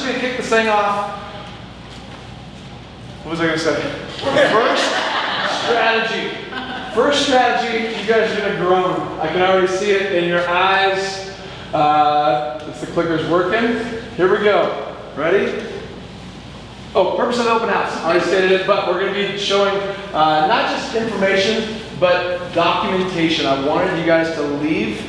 gonna kick this thing off. What was I gonna say? First strategy, you guys are gonna groan. I can already see it in your eyes. If the clicker's working, here we go. Ready? Oh, purpose of the open house. I already stated it, but we're gonna be showing not just information, but documentation. I wanted you guys to leave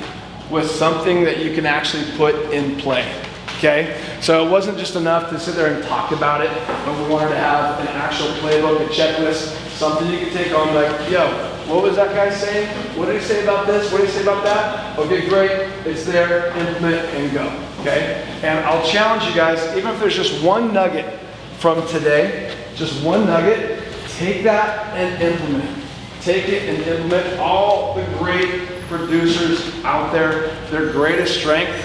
with something that you can actually put in play. Okay, so it wasn't just enough to sit there and talk about it, but we wanted to have an actual playbook, a checklist, something you can take home like, yo, what was that guy saying? What did he say about this? What did he say about that? Okay, great, it's there, implement and go, okay? And I'll challenge you guys, even if there's just one nugget from today, just one nugget, take that and implement it. Take it and implement. All the great producers out there, their greatest strength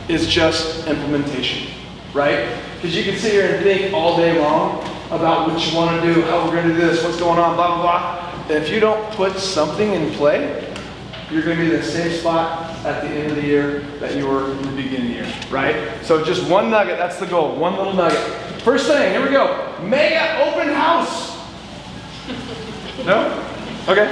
is just implementation, right? Because you can sit here and think all day long about what you want to do, how we're going to do this, what's going on, blah, blah, blah. And if you don't put something in play, you're going to be in the same spot at the end of the year that you were in the beginning of the year, right? So just one nugget, that's the goal, one little nugget. First thing, here we go. Mega open house. No? Okay.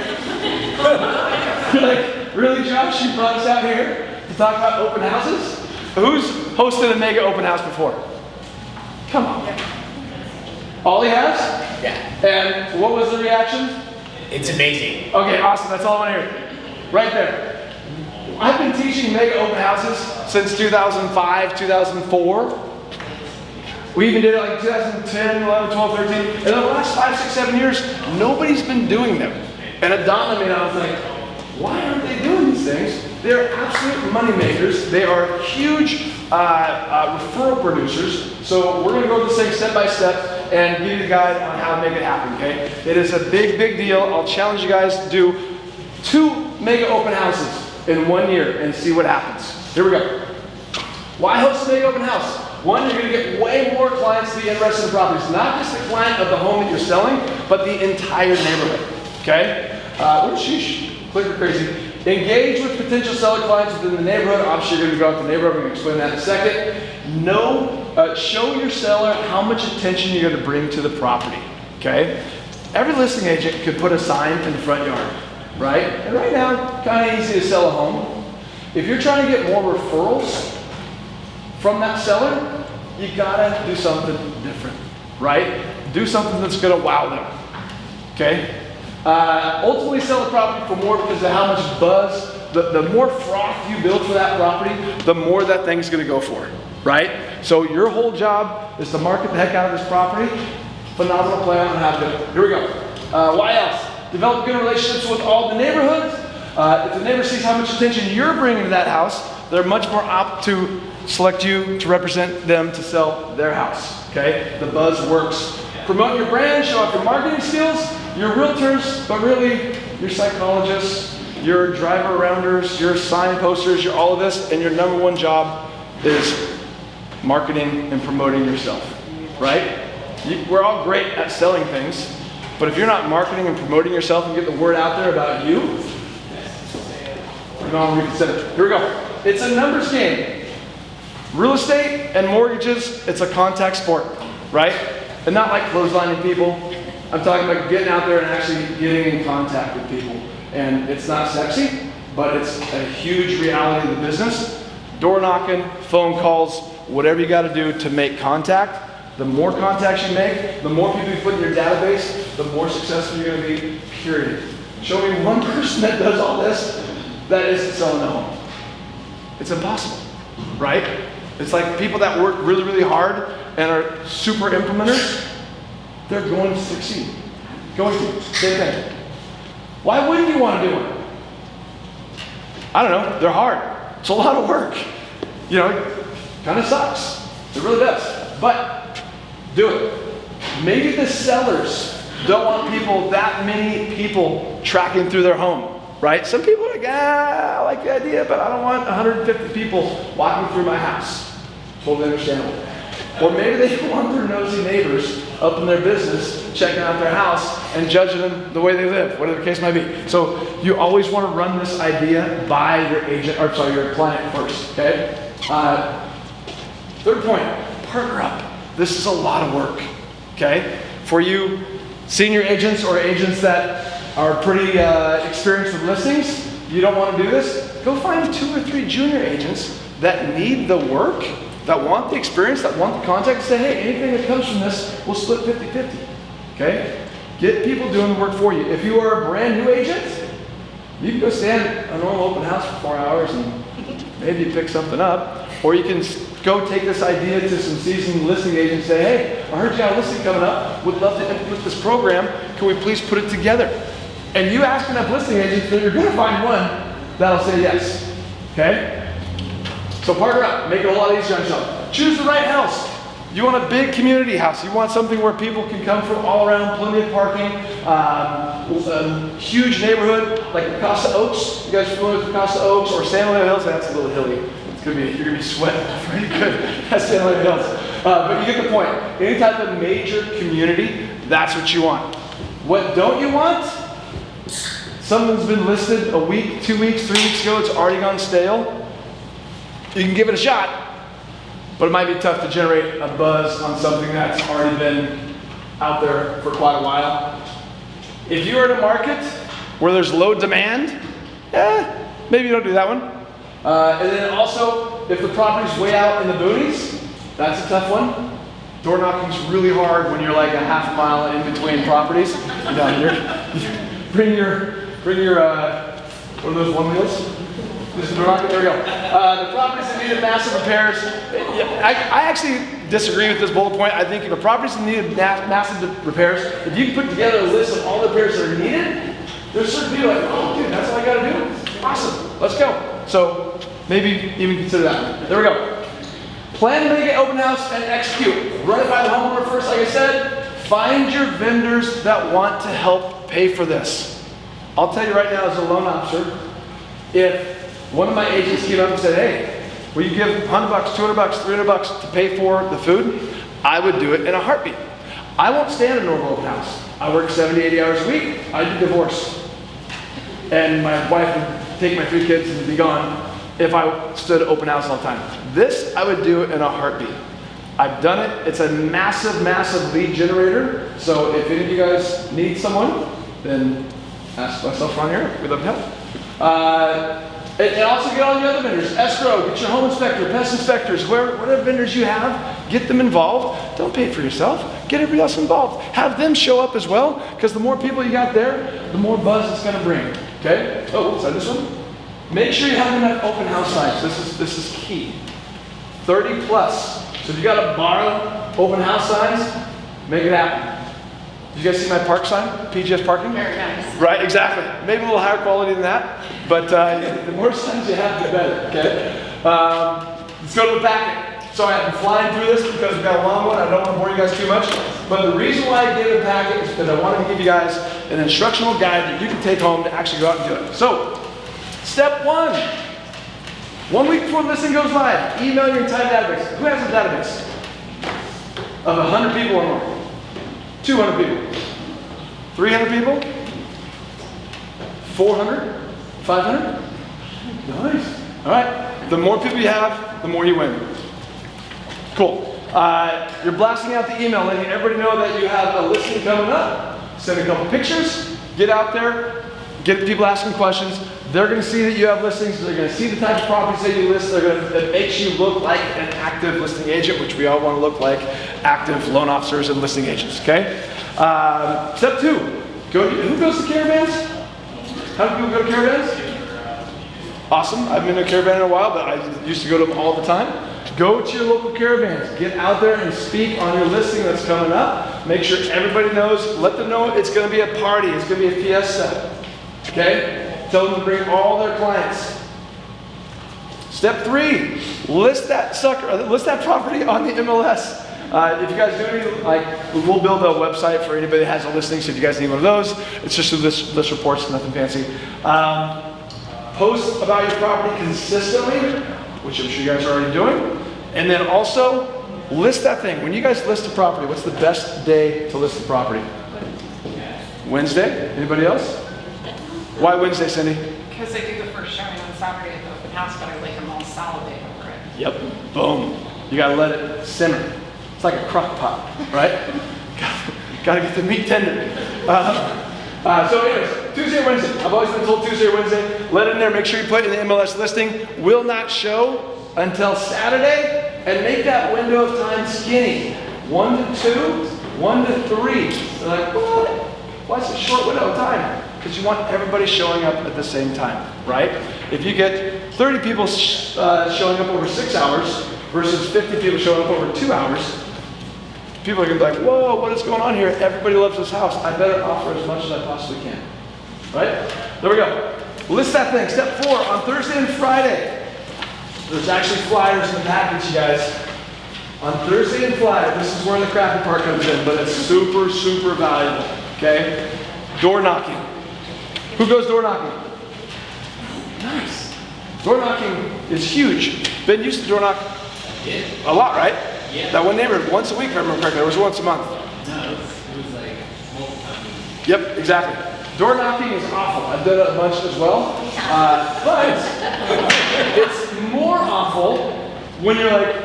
You're like, really, Josh, you brought us out here to talk about open houses? Who's hosted a mega open house before? Come on. Ollie has? Yeah. And what was the reaction? It's amazing. Okay, awesome. That's all I want to hear. Right there. I've been teaching mega open houses since 2005, 2004. We even did it like 2010, 11, 12, 13. And in the last 5, 6, 7 years, nobody's been doing them. And it dawned on me, and I was like, why aren't they doing these things? They're absolute money makers. They are huge referral producers. So we're going to go through this thing step by step and give you the guide on how to make it happen, okay? It is a big, big deal. I'll challenge you guys to do 2 mega open houses in 1 year and see what happens. Here we go. Why host a mega open house? One, you're going to get way more clients to be interested in properties. Not just the client of the home that you're selling, but the entire neighborhood, okay? Sheesh, clicker crazy. Engage with potential seller clients within the neighborhood. Obviously, you're going to go out to the neighborhood. We're going to explain that in a second. Show your seller how much attention you're going to bring to the property. Okay? Every listing agent could put a sign in the front yard, right? And right now, kind of easy to sell a home. If you're trying to get more referrals from that seller, you gotta do something different, right? Do something that's going to wow them. Okay? Ultimately sell the property for more because of how much buzz, the more froth you build for that property, the more that thing's going to go for, right? So your whole job is to market the heck out of this property. Phenomenal plan on how to do it. Here we go. Why else? Develop good relationships with all the neighborhoods. If the neighbor sees how much attention you're bringing to that house, they're much more apt to select you to represent them to sell their house, okay? The buzz works. Promote your brand, show off your marketing skills. Your realtors, but really your psychologists, your driver-arounders, your sign posters, your all of this, and your number one job is marketing and promoting yourself, right? We're all great at selling things, but if you're not marketing and promoting yourself and get the word out there about you, you're going to reconsider. Here we go. It's a numbers game. Real estate and mortgages, it's a contact sport, right? And not like clotheslining people. I'm talking about getting out there and actually getting in contact with people. And it's not sexy, but it's a huge reality of the business. Door knocking, phone calls, whatever you got to do to make contact. The more contacts you make, the more people you put in your database, the more successful you're going to be, period. Show me one person that does all this that isn't selling a home. It's impossible, right? It's like people that work really, really hard and are super implementers, they're going to succeed. Going to. Same thing. Why wouldn't you want to do it? I don't know. They're hard. It's a lot of work. You know, it kind of sucks. It really does. But do it. Maybe the sellers don't want that many people tracking through their home, right? Some people are like, I like the idea, but I don't want 150 people walking through my house. Totally understandable. Or maybe they want their nosy neighbors up in their business, checking out their house and judging them the way they live, whatever the case might be. So you always want to run this idea by your agent, or sorry, your client first, okay? Third point, partner up. This is a lot of work, okay? For you senior agents or agents that are pretty experienced with listings, you don't want to do this, go find 2 or 3 junior agents that need the work, that want the experience, that want the contact, and say, hey, anything that comes from this, we'll split 50-50, okay? Get people doing the work for you. If you are a brand new agent, you can go stand at a normal open house for 4 hours and maybe you pick something up, or you can go take this idea to some seasoned listing agents and say, hey, I heard you got a listing coming up, would love to implement this program, can we please put it together? And you ask enough listing agents, then you're gonna find one that'll say yes, okay? So partner up, make it a lot easier on yourself. Choose the right house. You want a big community house. You want something where people can come from all around, plenty of parking, a huge neighborhood like Casa Oaks. You guys familiar with Casa Oaks or San Leandro Hills? That's a little hilly. You're gonna be sweating pretty good at San Leandro Hills. But you get the point. Any type of major community, that's what you want. What don't you want? Something's been listed a week, 2 weeks, 3 weeks ago, it's already gone stale. You can give it a shot, but it might be tough to generate a buzz on something that's already been out there for quite a while. If you're in a market where there's low demand, maybe you don't do that one. And then also, if the property's way out in the boonies, that's a tough one. Door knocking's really hard when you're like a half mile in between properties. Down here, bring your what are those one wheels? This is door knocking. There we go. The properties that needed massive repairs. I actually disagree with this bullet point. I think if a property's in need of massive repairs, if you can put together a list of all the repairs that are needed, there's certain people like, oh, dude, that's all I got to do. Awesome. Let's go. So maybe even consider that. There we go. Plan to make an open house and execute. Run it by the homeowner first, like I said. Find your vendors that want to help pay for this. I'll tell you right now as a loan officer, if one of my agents came up and said, hey, will you give $100, $200, $300 to pay for the food? I would do it in a heartbeat. I won't stay at a normal open house. I work 70, 80 hours a week. I do divorce. And my wife would take my 3 kids and be gone if I stood open house all the time. This, I would do in a heartbeat. I've done it. It's a massive, massive lead generator. So if any of you guys need someone, then ask myself around here. We'd love to help. And also get all the other vendors. Escrow, get your home inspector, pest inspectors, whatever vendors you have, get them involved. Don't pay it for yourself. Get everybody else involved. Have them show up as well, because the more people you got there, the more buzz it's going to bring. Okay? Oh, is that this one? Make sure you have enough open house signs. This is key. 30 plus. So if you got to borrow open house signs, make it happen. Did you guys see my park sign? PGS parking? Very nice. Right, exactly. Maybe a little higher quality than that, but the more signs you have, the better, okay? Let's go to the packet. Sorry, I've been flying through this because we've got a long one. I don't want to bore you guys too much, but the reason why I gave the packet is because I wanted to give you guys an instructional guide that you can take home to actually go out and do it. So, step 1. 1 week before the listing goes live, email your entire database. Who has a database? Of 100 people or more? 200 people? 300 people? 400? 500? Nice. All right. The more people you have, the more you win. Cool. You're blasting out the email, letting everybody know that you have a listing coming up. Send a couple pictures. Get out there. Get people asking questions. They're going to see that you have listings. They're going to see the type of properties that you list. It makes you look like an active listing agent, which we all want to look like active loan officers and listing agents, okay? Step 2, who goes to caravans? How many people go to caravans? Awesome, I haven't been to a caravan in a while, but I used to go to them all the time. Go to your local caravans. Get out there and speak on your listing that's coming up. Make sure everybody knows, let them know it's going to be a party, it's going to be a fiesta, okay? Tell them to bring all their clients. Step 3, list that property on the MLS. If you guys do anything, we'll build a website for anybody that has a listing, so if you guys need one of those, it's just a list reports, nothing fancy. Post about your property consistently, which I'm sure you guys are already doing. And then also, list that thing. When you guys list a property, what's the best day to list the property? Wednesday? Anybody else? Why Wednesday, Cindy? Because they do the first showing on Saturday at the open house, but I like them all solid day over it. Yep, boom. You gotta let it simmer. It's like a crock pot, right? Gotta get the meat tender. So anyways, Tuesday or Wednesday. I've always been told Tuesday or Wednesday. Let it in there, make sure you put it in the MLS listing. Will not show until Saturday, and make that window of time skinny. 1 to 2, 1 to 3. They're like, what? Why is it a short window of time? Because you want everybody showing up at the same time, right? If you get 30 people showing up over 6 hours versus 50 people showing up over 2 hours, people are gonna be like, whoa, what is going on here? Everybody loves this house. I better offer as much as I possibly can, right? There we go. List that thing. Step 4, on Thursday and Friday. There's actually flyers in the package, you guys. On Thursday and Friday, this is where the crappy part comes in, but it's super, super valuable, okay? Door knocking. Who goes door knocking? Nice. Door knocking is huge. Ben used to door knock a lot, right? Yeah. That one neighborhood, once a week, if I remember correctly, or was it once a month? No, it was like multiple times. Yep, exactly. Door knocking is awful. I've done it a bunch as well. But it's more awful when you're like,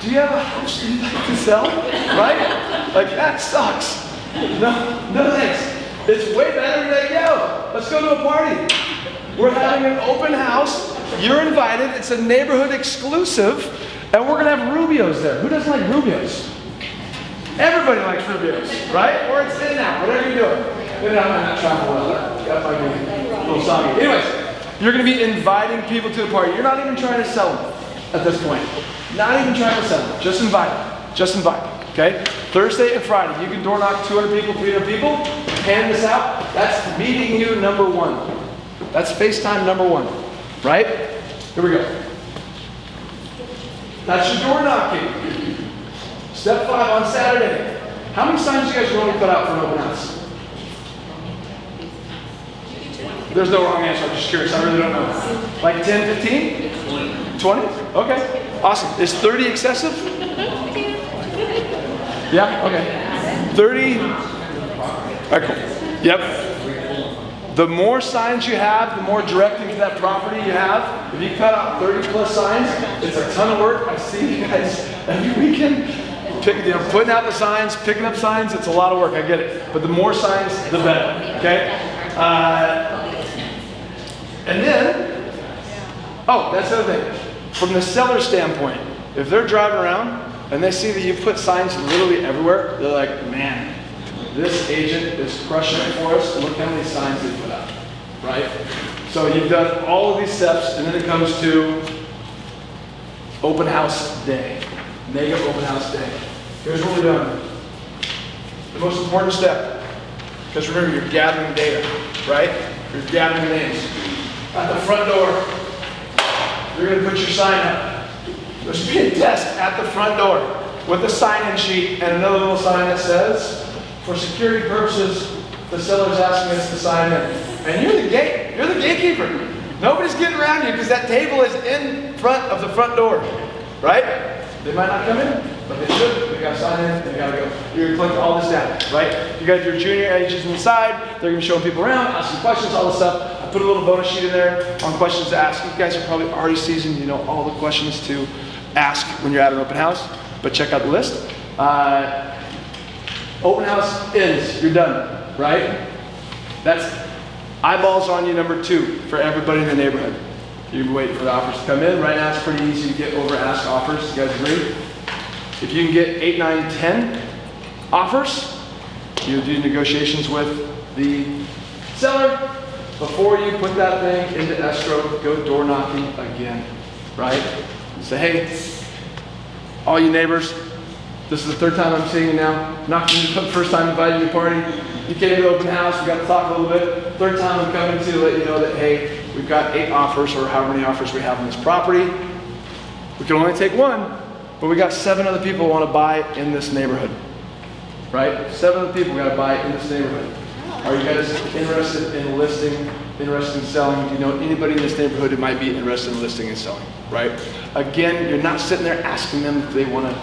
do you have a house you'd like to sell? Right? Like, that sucks. No thanks. It's way better to be like, yo, let's go to a party. We're having an open house. You're invited. It's a neighborhood exclusive. And we're going to have Rubios there. Who doesn't like Rubios? Everybody likes Rubios, right? Or it's in now, whatever you're doing. Maybe I'm not traveling well. That might be a little soggy. Anyways, you're going to be inviting people to the party. You're not even trying to sell them at this point. Not even trying to sell them. Just invite them. Just invite them. Okay? Thursday and Friday, you can door knock 200 people, 300 people. Hand this out. That's meeting you number 1. That's FaceTime number 1. Right? Here we go. That's your door knocking. Step 5 on Saturday. How many signs do you guys normally put out for an open house? There's no wrong answer. I'm just curious. I really don't know. Like 10, 15? 20. 20? Okay. Awesome. Is 30 excessive? Yeah? Okay. 30? All right, cool. Yep. The more signs you have, the more directing to that property you have. If you cut out 30 plus signs, it's a ton of work. I see you guys every weekend putting out the signs, picking up signs. It's a lot of work. I get it. But the more signs, the better. Okay? And then, oh, that's the other thing. From the seller standpoint, if they're driving around and they see that you've put signs literally everywhere, they're like, man, this agent is crushing it for us. Look how many signs they put out, right? So you've done all of these steps, and then it comes to open house day, mega open house day. Here's what we're doing. The most important step, because remember, you're gathering data, right? You're gathering names. At the front door, you're going to put your sign up. There's going to be a desk at the front door with a sign-in sheet and another little sign that says, for security purposes, the seller's asking us to sign in. And you're the gatekeeper. Nobody's getting around you because that table is in front of the front door, right? They might not come in, but they should. They got to sign in, they got to go. You're going to collect all this data, right? You got your junior agents inside. They're going to be showing people around, asking questions, all this stuff. I put a little bonus sheet in there on questions to ask. You guys are probably already seasoned. You know all the questions to ask when you're at an open house, but check out the list. Open house ends, you're done, right? That's eyeballs on you number 2 for everybody in the neighborhood. You're waiting for the offers to come in. Right now it's pretty easy to get over ask offers. You guys agree? If you can get 8, 9, 10 offers, you'll do negotiations with the seller. Before you put that thing into escrow, go door knocking again, right? Say, hey, all you neighbors, this is the 3rd time I'm seeing you now. Not the first time inviting you to the party. You came to the open house, we got to talk a little bit. 3rd time I'm coming to let you know that, hey, we've got 8 offers or however many offers we have on this property. We can only take 1, but we got 7 other people who want to buy in this neighborhood, right? 7 other people got to buy in this neighborhood. Are you guys interested in listing, interested in selling? Do you know anybody in this neighborhood who might be interested in listing and selling, right? Again, you're not sitting there asking them if they want to,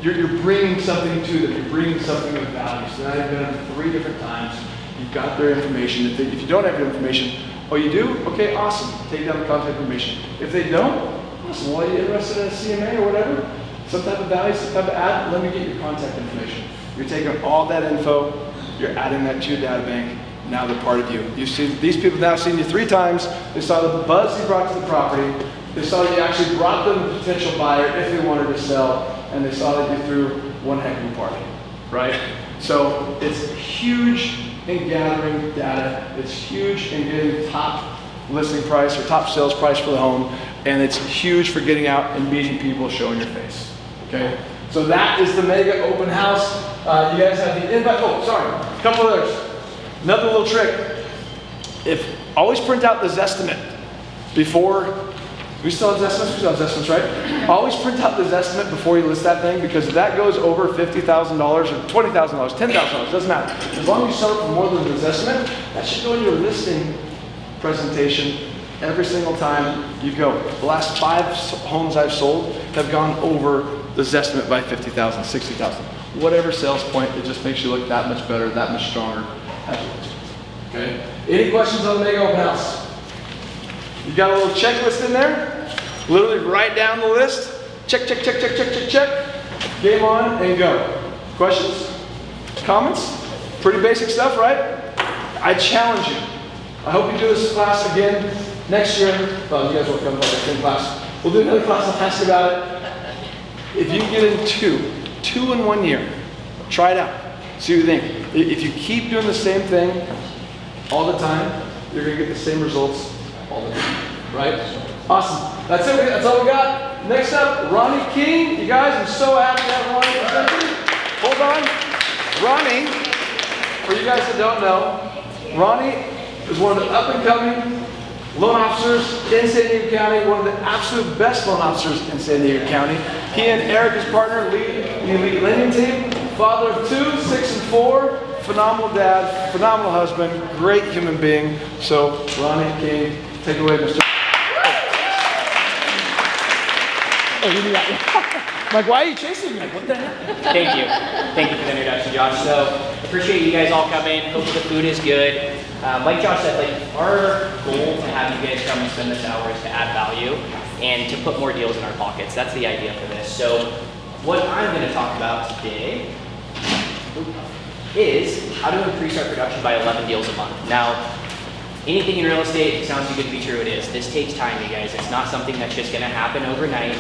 you're bringing something to them. You're bringing something of value. So now you've done it 3 different times. You've got their information. If you don't have your information, oh, you do? Okay, awesome. Take down the contact information. If they don't, Awesome. Well, are you interested in a CMA or whatever? Some type of value, some type of ad? Let me get your contact information. You're taking all that info, you're adding that to your data bank. Now they're part of you. You've seen, these people now have seen you 3 times. They saw the buzz you brought to the property. They saw that you actually brought them a potential buyer if they wanted to sell, and they saw that you threw one heck of a party, right? So it's huge in gathering data. It's huge in getting top listing price or top sales price for the home, and it's huge for getting out and meeting people, showing your face, okay? So that is the mega open house. You guys have the invite. Oh, sorry, a couple others. Another little trick. Always print out the Zestimate before. We still have Zestimates? We still have Zestimates, right? Always print out the Zestimate before you list that thing, because if that goes over $50,000 or $20,000, $10,000, doesn't matter. As long as you sell it for more than the Zestimate, that should go in your listing presentation every single time you go. The last 5 homes I've sold have gone over the Zestimate by $50,000, $60,000. Whatever sales point, it just makes you look that much better, that much stronger. Okay. Any questions on the mega open house? You got a little checklist in there? Literally write down the list. Check, check, check, check, check, check, check. Game on and go. Questions? Comments? Pretty basic stuff, right? I challenge you. I hope you do this class again next year. Well, you guys won't come to the same class. We'll do another class. I'll ask you about it. If you get in two in 1 year, try it out. See what you think. If you keep doing the same thing all the time, you're going to get the same results all the time, right? Awesome. That's it. That's all we got. Next up, Ronnie King. You guys, I'm so happy to have Ronnie presenting. Hold on. Ronnie, for you guys that don't know, Ronnie is one of the up-and-coming loan officers in San Diego County, one of the absolute best loan officers in San Diego County. He and Eric, his partner, lead the elite lending team. Father of 2, 6 and 4, phenomenal dad, phenomenal husband, great human being. So, Ronnie King, take it away, Mr. Oh, you knew that. Like, why are you chasing me? What the heck? Thank you. Thank you for the introduction, Josh. So, appreciate you guys all coming. Hope the food is good. Like Josh said, our goal to have you guys come and spend this hour is to add value and to put more deals in our pockets. That's the idea for this. So, what I'm going to talk about today is how to increase our production by 11 deals a month. Now, anything in real estate, it sounds too good to be true, it is. This takes time, you guys. It's not something that's just going to happen overnight.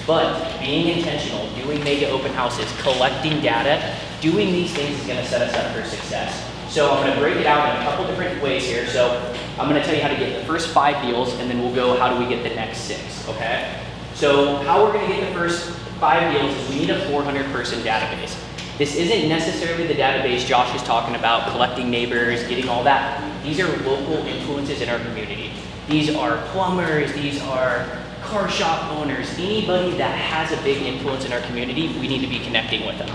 But being intentional, doing mega open houses, collecting data, doing these things is going to set us up for success. So I'm going to break it out in a couple different ways here. So I'm going to tell you how to get the first 5 deals, and then we'll go how do we get the next 6, okay? So how we're going to get the first 5 deals is we need a 400-person database. This isn't necessarily the database Josh is talking about, collecting neighbors, getting all that. These are local influences in our community. These are plumbers, these are car shop owners, anybody that has a big influence in our community, we need to be connecting with them.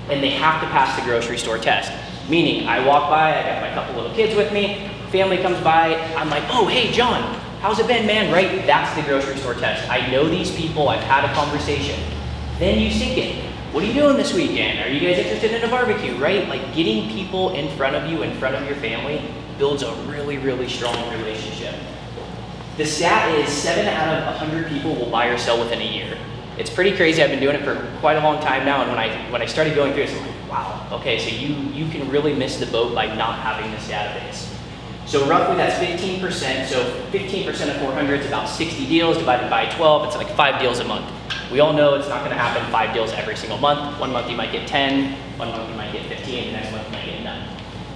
And they have to pass the grocery store test. Meaning, I walk by, I got my couple little kids with me, family comes by, I'm like, oh, hey, John, how's it been, man? Right? That's the grocery store test. I know these people, I've had a conversation. Then you sink it. What are you doing this weekend? Are you guys interested in a barbecue, right? Like getting people in front of you, in front of your family, builds a really, really strong relationship. The stat is 7 out of 100 people will buy or sell within a year. It's pretty crazy. I've been doing it for quite a long time now, and when I started going through this, I'm like, wow, okay, so you can really miss the boat by not having this database. So roughly that's 15%, so 15% of 400 is about 60 deals divided by 12, it's like 5 deals a month. We all know it's not gonna happen 5 deals every single month. One month you might get 10, one month you might get 15, the next month you might get none.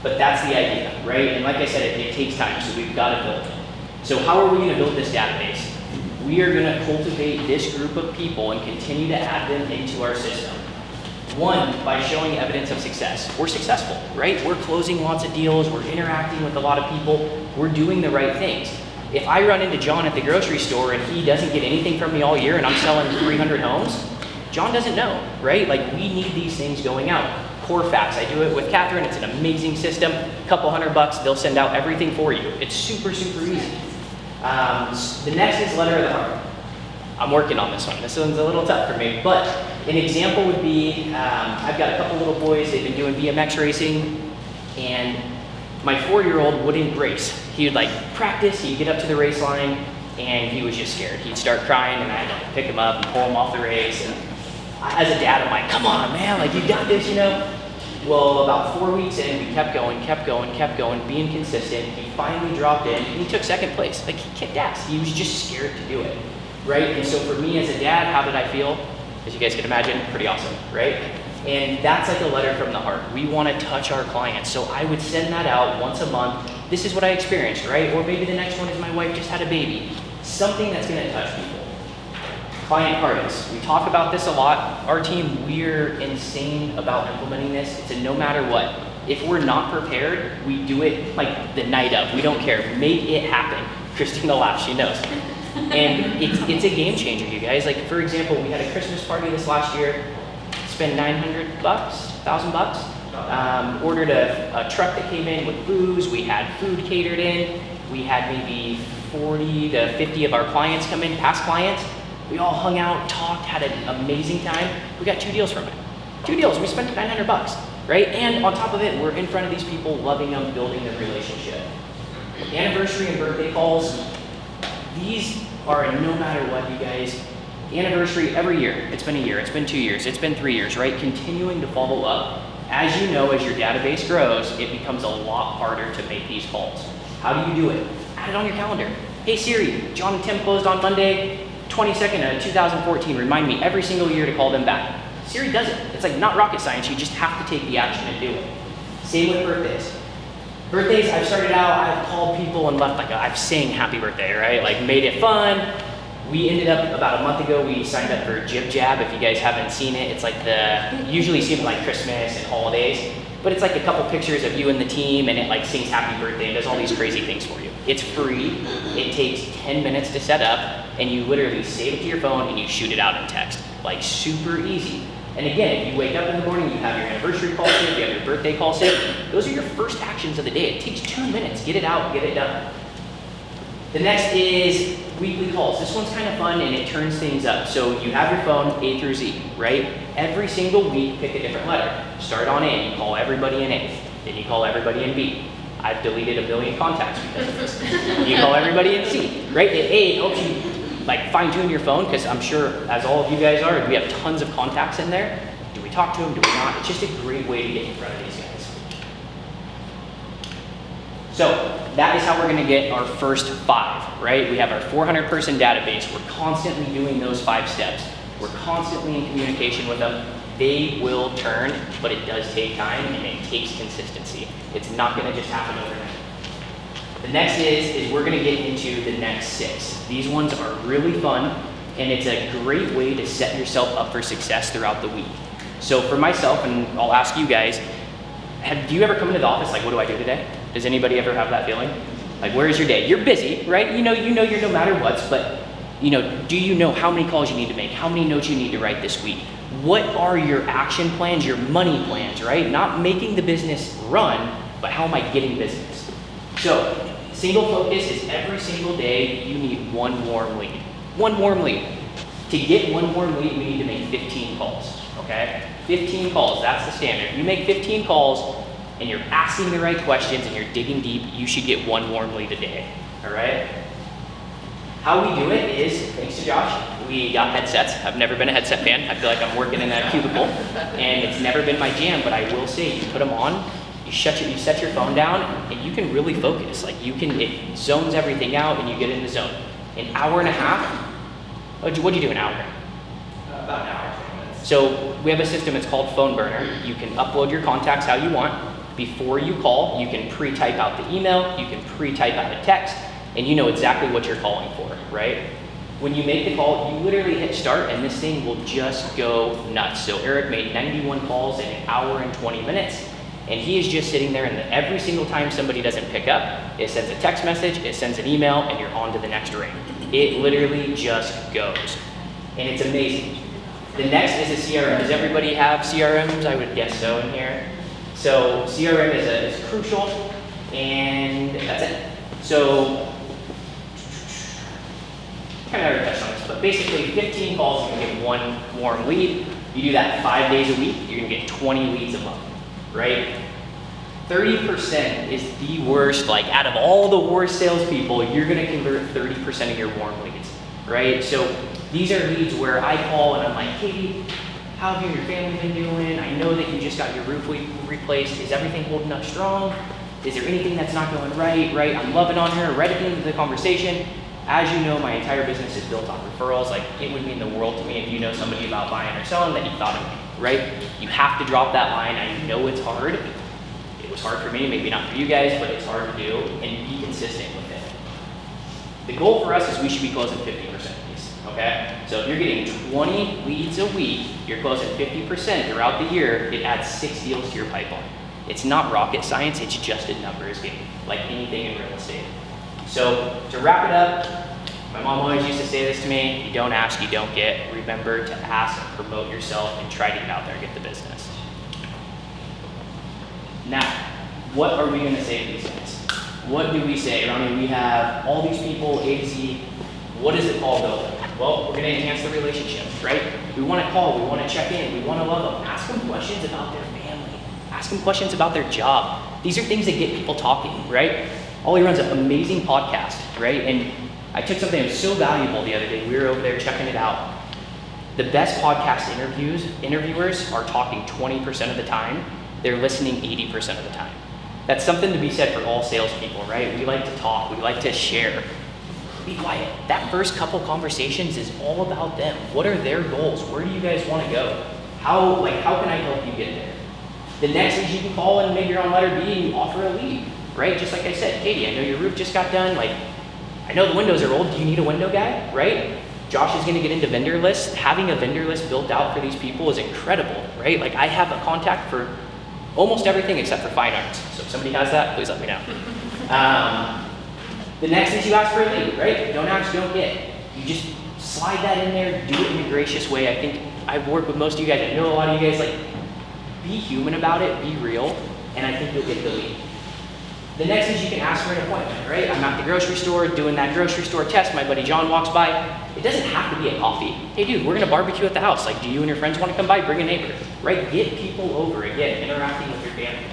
But that's the idea, right? And like I said, it takes time, so we've gotta build it. So how are we gonna build this database? We are gonna cultivate this group of people and continue to add them into our system. 1, by showing evidence of success. We're successful, right? We're closing lots of deals, we're interacting with a lot of people, we're doing the right things. If I run into John at the grocery store and he doesn't get anything from me all year and I'm selling 300 homes, John doesn't know, right? Like we need these things going out. Corfax, I do it with Catherine, it's an amazing system. Couple $100, they'll send out everything for you. It's super, super easy. The next is letter of the heart. I'm working on this one. This one's a little tough for me, but an example would be, I've got a couple little boys, they've been doing BMX racing, and my 4-year-old wouldn't race. He would like practice, he'd get up to the race line, and he was just scared. He'd start crying, and I had to pick him up and pull him off the race. And as a dad, I'm like, come on, man, like you got this, you know? Well, about 4 weeks in, we kept going, being consistent. He finally dropped in, and he took second place. Like, he kicked ass. He was just scared to do it, right? And so for me as a dad, how did I feel? As you guys can imagine, pretty awesome, right? And that's like a letter from the heart. We want to touch our clients. So I would send that out once a month. This is what I experienced, right? Or maybe the next one is my wife just had a baby. Something that's going to touch people. Client parties. We talk about this a lot. Our team, we're insane about implementing this. It's a no matter what. If we're not prepared, we do it like the night of. We don't care. Make it happen. Christina laughs, she knows. And it's a game changer, you guys. Like, for example, we had a Christmas party this last year. Spent $900, $1,000. Ordered a truck that came in with booze. We had food catered in. We had maybe 40 to 50 of our clients come in, past clients. We all hung out, talked, had an amazing time. We got 2 deals from it. 2 deals, we spent $900, right? And on top of it, we're in front of these people, loving them, building their relationship. Anniversary and birthday calls, these are a no matter what, you guys. Anniversary every year. It's been a year, it's been 2 years, it's been 3 years, right? Continuing to follow up. As you know, as your database grows, it becomes a lot harder to make these calls. How do you do it? Add it on your calendar. Hey Siri, John and Tim closed on Monday, 22nd of 2014. Remind me every single year to call them back. Siri does it. It's like not rocket science. You just have to take the action and do it. Same with birthdays. Birthdays, I've started out, I've called people and left, like, I've sang happy birthday, right? Like, made it fun. We ended up, about a month ago, we signed up for Jib Jab. If you guys haven't seen it, it's like usually see it like Christmas and holidays, but it's like a couple pictures of you and the team, and it like sings happy birthday and does all these crazy things for you. It's free. It takes 10 minutes to set up, and you literally save it to your phone and you shoot it out in text. Like, super easy. And again, if you wake up in the morning, you have your anniversary call saved, you have your birthday call saved, those are your first actions of the day. It takes 2 minutes. Get it out, get it done. The next is weekly calls. This one's kind of fun and it turns things up. So you have your phone A through Z, right? Every single week, pick a different letter. Start on A, you call everybody in A. Then you call everybody in B. I've deleted a million contacts because of this. You call everybody in C, right? And A helps you like fine tune your phone, because I'm sure, as all of you guys are, we have tons of contacts in there. Do we talk to them? Do we not? It's just a great way to get in front of these guys. So that is how we're gonna get our first 5, right? We have our 400 person database. We're constantly doing those 5 steps. We're constantly in communication with them. They will turn, but it does take time and it takes consistency. It's not gonna just happen overnight. The next is we're gonna get into the next 6. These ones are really fun, and it's a great way to set yourself up for success throughout the week. So for myself, and I'll ask you guys, do you ever come into the office like, what do I do today? Does anybody ever have that feeling? Like, where is your day? You're busy, right? You know you're no matter what, but do you know how many calls you need to make? How many notes you need to write this week? What are your action plans, your money plans, right? Not making the business run, but how am I getting business? So, single focus is every single day you need 1 warm lead. 1 warm lead. To get 1 warm lead, we need to make 15 calls, okay? 15 calls, that's the standard. If you make 15 calls and you're asking the right questions and you're digging deep, you should get 1 warm lead a day, all right? How we do it is, thanks to Josh, we got headsets. I've never been a headset fan. I feel like I'm working in a cubicle, and it's never been my jam, but I will say, you put them on, you set your phone down, and you can really focus. Like, it zones everything out, and you get in the zone. An hour and a half, what'd you do an hour? About an hour, 20 minutes. So we have a system, it's called Phone Burner. You can upload your contacts how you want. Before you call, you can pre-type out the email, you can pre-type out a text, and you know exactly what you're calling for, right? When you make the call, you literally hit start, and this thing will just go nuts. So Eric made 91 calls in an hour and 20 minutes, and he is just sitting there, and every single time somebody doesn't pick up, it sends a text message, it sends an email, and you're on to the next ring. It literally just goes, and it's amazing. The next is a CRM. Does everybody have CRMs? I would guess so in here. So CRM is crucial, and that's it. So, kind of already touched on this, but basically 15 calls, you can get 1 warm lead. You do that 5 days a week, you're gonna get 20 leads a month, right? 30% is the worst, like out of all the worst salespeople, you're gonna convert 30% of your warm leads, right? So these are leads where I call and I'm like, Katie, how have you and your family been doing? I know that you just got your roof replaced. Is everything holding up strong? Is there anything that's not going right? I'm loving on her, right at the end of the conversation. As you know, my entire business is built on referrals. Like, it would mean the world to me if you know somebody about buying or selling that you thought of me, right? You have to drop that line. I know it's hard. It was hard for me, maybe not for you guys, but it's hard to do, and be consistent with it. The goal for us is we should be closing 50% of these, okay? So if you're getting 20 leads a week, you're closing 50% throughout the year, it adds 6 deals to your pipeline. It's not rocket science, it's just a numbers game, like anything in real estate. So to wrap it up, my mom always used to say this to me, you don't ask, you don't get. Remember to ask, promote yourself, and try to get out there and get the business. Now, what are we gonna say to these guys? What do we say? Ronnie, we have all these people, A to Z. What is it called though? Well, we're gonna enhance the relationship, right? We wanna call, we wanna check in, we wanna love them. Ask them questions about their family. Ask them questions about their job. These are things that get people talking, right? Ollie runs an amazing podcast, right? And I took something that was so valuable the other day. We were over there checking it out. The best podcast interviewers are talking 20% of the time. They're listening 80% of the time. That's something to be said for all salespeople, right? We like to talk, we like to share. Be quiet. That first couple conversations is all about them. What are their goals? Where do you guys want to go? How can I help you get there? The next is you can call and maybe you're on letter B and you offer a lead, right? Just like I said, Katie, I know your roof just got done. Like, I know the windows are old. Do you need a window guy, right? Josh is going to get into vendor lists. Having a vendor list built out for these people is incredible, right? Like, I have a contact for almost everything except for fine arts. So if somebody has that, please let me know. The next is you ask for a lead, right? Don't ask, don't get. You just slide that in there, do it in a gracious way. I think I've worked with most of you guys. I know a lot of you guys, like, be human about it, be real, and I think you'll get the lead. The next is you can ask for an appointment, right? I'm at the grocery store doing that grocery store test. My buddy John walks by. It doesn't have to be a coffee. Hey dude, we're gonna barbecue at the house. Like, do you and your friends wanna come by? Bring a neighbor, right? Get people over, again, interacting with your family.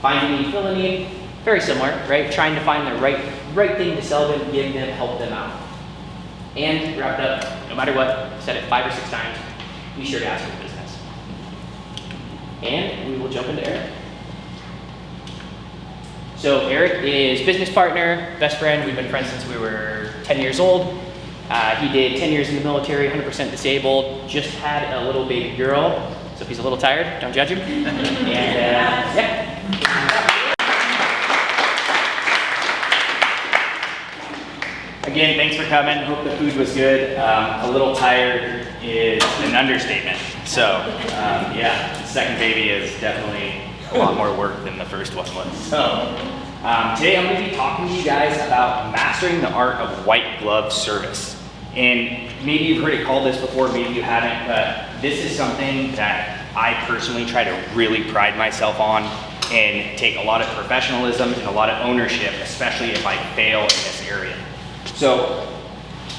Find a need, fill a need, very similar, right? Trying to find the right thing to sell them, give them, help them out. And wrap it up, no matter what, I've said it 5 or 6 times, be sure to ask for the business. And we will jump into Eric. So Eric is business partner, best friend. We've been friends since we were 10 years old. He did 10 years in the military, 100% disabled, just had a little baby girl. So if he's a little tired, don't judge him. And yeah. Again, thanks for coming. Hope the food was good. A little tired is an understatement. So yeah, the second baby is definitely a lot more work than the first one was. So today I'm going to be talking to you guys about mastering the art of white glove service. And maybe you've heard it called this before, maybe you haven't, but this is something that I personally try to really pride myself on and take a lot of professionalism and a lot of ownership, especially if I fail in this area. So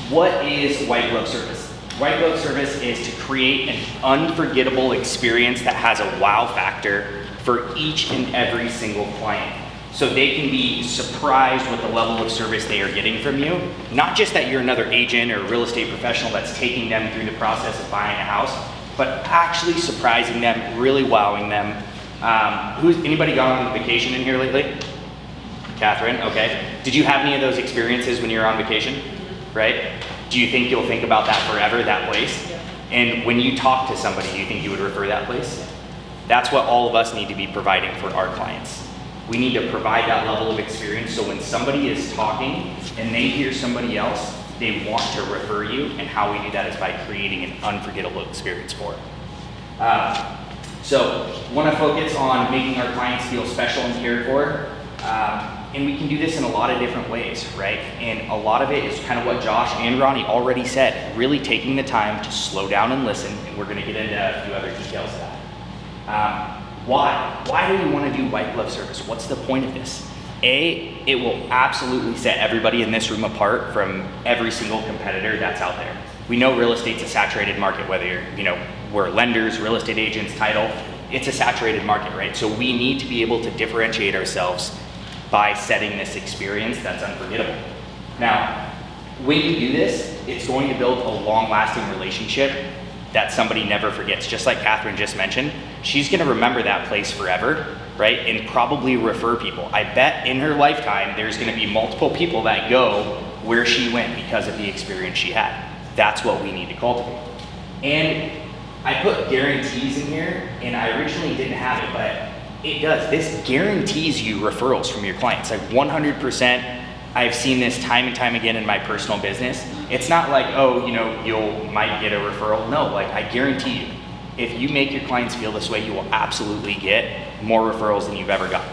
what is white glove service? White glove service is to create an unforgettable experience that has a wow factor for each and every single client. So they can be surprised with the level of service they are getting from you. Not just that you're another agent or real estate professional that's taking them through the process of buying a house, but actually surprising them, really wowing them. Anybody gone on vacation in here lately? Catherine, okay. Did you have any of those experiences when you were on vacation, right? Do you think you'll think about that forever, that place? And when you talk to somebody, do you think you would refer that place? That's what all of us need to be providing for our clients. We need to provide that level of experience so when somebody is talking and they hear somebody else, they want to refer you, and how we do that is by creating an unforgettable experience for them. So want to focus on making our clients feel special and cared for. And we can do this in a lot of different ways, right? And a lot of it is kind of what Josh and Ronnie already said, really taking the time to slow down and listen, and we're gonna get into a few other details of that. Why? Why do we wanna do white glove service? What's the point of this? It will absolutely set everybody in this room apart from every single competitor that's out there. We know real estate's a saturated market, whether we're lenders, real estate agents, title. it's a saturated market, right? So we need to be able to differentiate ourselves by setting this experience that's unforgettable. Now, when you do this, it's going to build a long-lasting relationship that somebody never forgets. Just like Catherine just mentioned, she's gonna remember that place forever, right? And probably refer people. I bet in her lifetime, there's gonna be multiple people that go where she went because of the experience she had. That's what we need to cultivate. And I put guarantees in here, and I originally didn't have it, but it does. This guarantees you referrals from your clients, like 100%. I've seen this time and time again in my personal business. It's not like, oh, you know, you might get a referral. No, like I guarantee you, if you make your clients feel this way, you will absolutely get more referrals than you've ever gotten.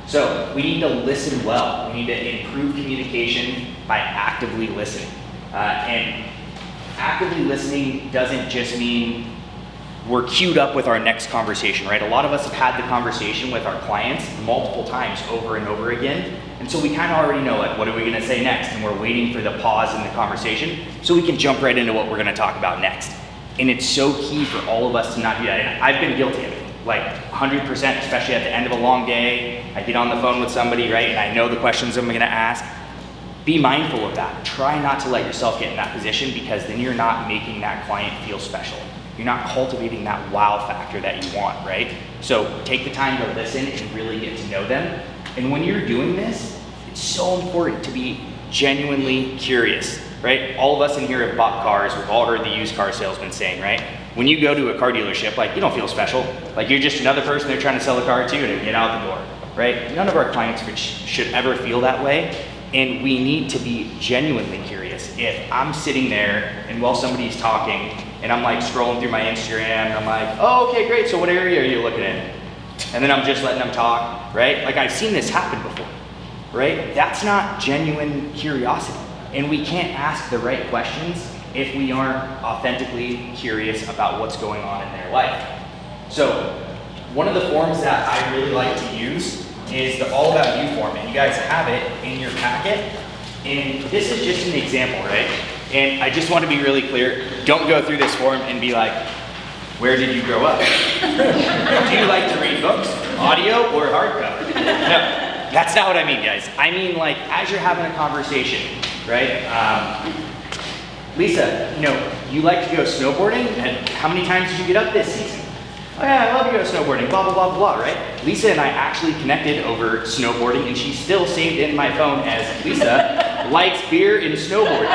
So we need to listen well. We need to improve communication by actively listening. And actively listening doesn't just mean we're queued up with our next conversation, right? A lot of us have had the conversation with our clients multiple times over and over again. And so we kind of already know, like, what are we gonna say next? And we're waiting for the pause in the conversation so we can jump right into what we're gonna talk about next. And it's so key for all of us to not do that. And I've been guilty of it, like 100%, especially at the end of a long day. I get on the phone with somebody, right? And I know the questions I'm gonna ask. Be mindful of that. Try not to let yourself get in that position, because then you're not making that client feel special. You're not cultivating that wow factor that you want, right? So take the time to listen and really get to know them. And when you're doing this, it's so important to be genuinely curious, right? All of us in here have bought cars. We've all heard the used car salesman saying, right? When you go to a car dealership, like, you don't feel special. Like, you're just another person they're trying to sell a car to and get out the door, right? None of our clients should ever feel that way. And we need to be genuinely curious. If I'm sitting there and while somebody's talking and I'm like scrolling through my Instagram and I'm like, oh, okay, great, so what area are you looking at? And then I'm just letting them talk, right? Like, I've seen this happen before, right? That's not genuine curiosity. And we can't ask the right questions if we aren't authentically curious about what's going on in their life. So one of the forms that I really like to use is the All About You form, and you guys have it in your packet. And this is just an example, right? And I just want to be really clear, don't go through this form and be like, where did you grow up? Do you like to read books, audio or hardcover? No, that's not what I mean, guys. I mean, like, as you're having a conversation, right? Lisa, you know, you like to go snowboarding, and how many times did you get up this season? Oh yeah, I love to go snowboarding, blah, blah, blah, blah, right? Lisa and I actually connected over snowboarding, and she's still saved in my phone as Lisa likes beer and snowboarding.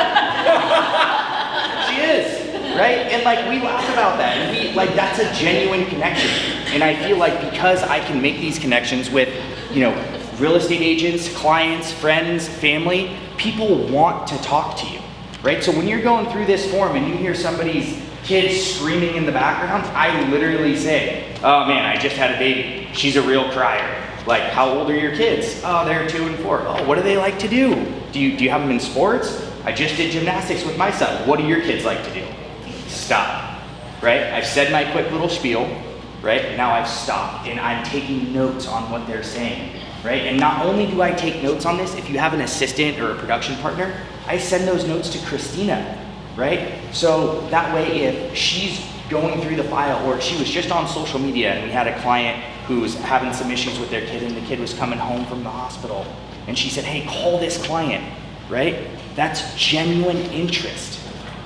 She is, right? And like, we laugh about that, and we, like, that's a genuine connection. And I feel like because I can make these connections with, you know, real estate agents, clients, friends, family, people want to talk to you, right? So when you're going through this form and you hear somebody's kids screaming in the background, I literally say, oh man, I just had a baby. She's a real crier. Like, how old are your kids? Oh, they're 2 and 4. Oh, what do they like to do? Do you have them in sports? I just did gymnastics with my son. What do your kids like to do? Stop, right? I've said my quick little spiel, right? Now I've stopped and I'm taking notes on what they're saying, right? And not only do I take notes on this, if you have an assistant or a production partner, I send those notes to Christina, right? So that way, if she's going through the file, or she was just on social media and we had a client who was having some issues with their kid and the kid was coming home from the hospital, and she said, hey, call this client, right? That's genuine interest.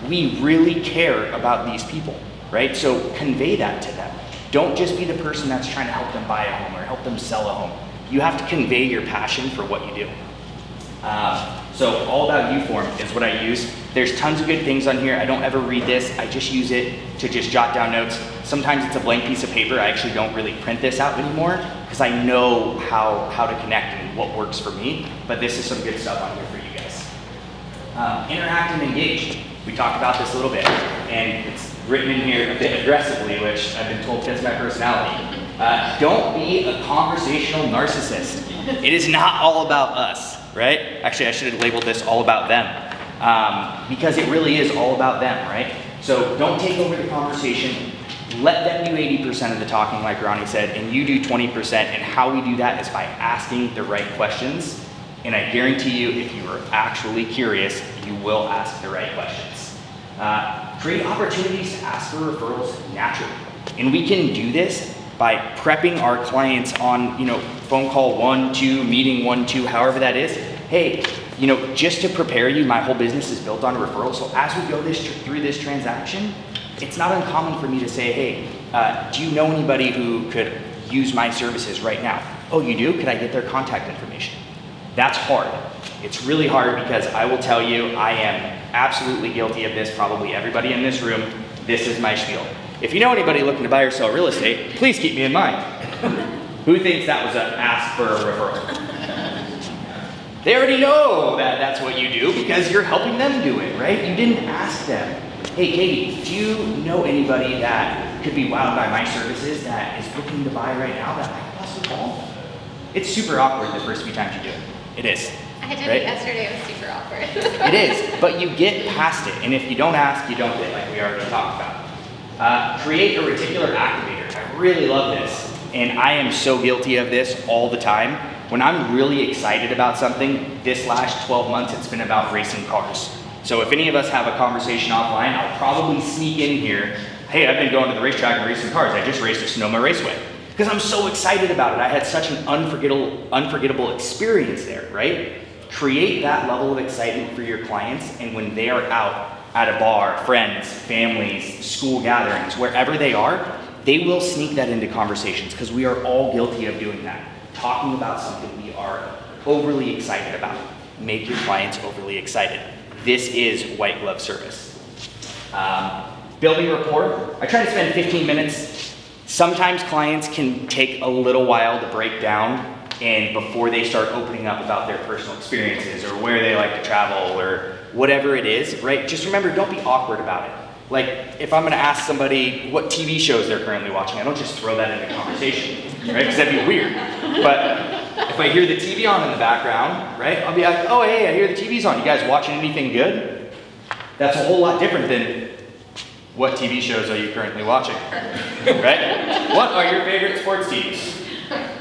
We really care about these people, right? So convey that to them. Don't just be the person that's trying to help them buy a home or help them sell a home. You have to convey your passion for what you do. So All About You form is what I use. There's tons of good things on here. I don't ever read this. I just use it to just jot down notes. Sometimes it's a blank piece of paper. I actually don't really print this out anymore because I know how to connect and what works for me. But this is some good stuff on here for you guys. Interact and engage. We talked about this a little bit, and it's written in here a bit aggressively, which I've been told fits my personality. Don't be a conversational narcissist. It is not all about us, right? Actually, I should have labeled this all about them, because it really is all about them, right? So don't take over the conversation. Let them do 80% of the talking, like Ronnie said, and you do 20%. And how we do that is by asking the right questions. And I guarantee you, if you are actually curious, you will ask the right questions. create opportunities to ask for referrals naturally. And we can do this by prepping our clients on, phone call 1, 2, meeting 1, 2, however that is. Hey, just to prepare you, my whole business is built on referrals. So as we go through this transaction, it's not uncommon for me to say, hey, do you know anybody who could use my services right now? Oh, you do? Could I get their contact information? That's hard. It's really hard because I will tell you, I am absolutely guilty of this, probably everybody in this room. This is my spiel. If you know anybody looking to buy or sell real estate, please keep me in mind. Who thinks that was an ask for a referral? They already know that that's what you do because you're helping them do it, right? You didn't ask them. Hey, Katie, do you know anybody that could be wowed by my services that is looking to buy right now that I could possibly call? It's super awkward the first few times you do it. It is. I did right? it yesterday. It was super awkward. It is, but you get past it. And if you don't ask, you don't get, like we already talked about. Create a reticular activator. I really love this. And I am so guilty of this all the time. When I'm really excited about something, this last 12 months, it's been about racing cars. So if any of us have a conversation offline, I'll probably sneak in here, hey, I've been going to the racetrack and racing cars. I just raced at Sonoma Raceway. Because I'm so excited about it. I had such an unforgettable experience there, right? Create that level of excitement for your clients, and when they are out at a bar, friends, families, school gatherings, wherever they are, they will sneak that into conversations because we are all guilty of doing that. Talking about something we are overly excited about. Make your clients overly excited. This is white glove service. Building rapport. I try to spend 15 minutes. Sometimes clients can take a little while to break down and before they start opening up about their personal experiences or where they like to travel or whatever it is, right? Just remember, don't be awkward about it. Like, if I'm gonna ask somebody what TV shows they're currently watching, I don't just throw that into conversation, right? Because that'd be weird. But if I hear the TV on in the background, right, I'll be like, oh, hey, I hear the TV's on. You guys watching anything good? That's a whole lot different than what TV shows are you currently watching, right? What are your favorite sports teams?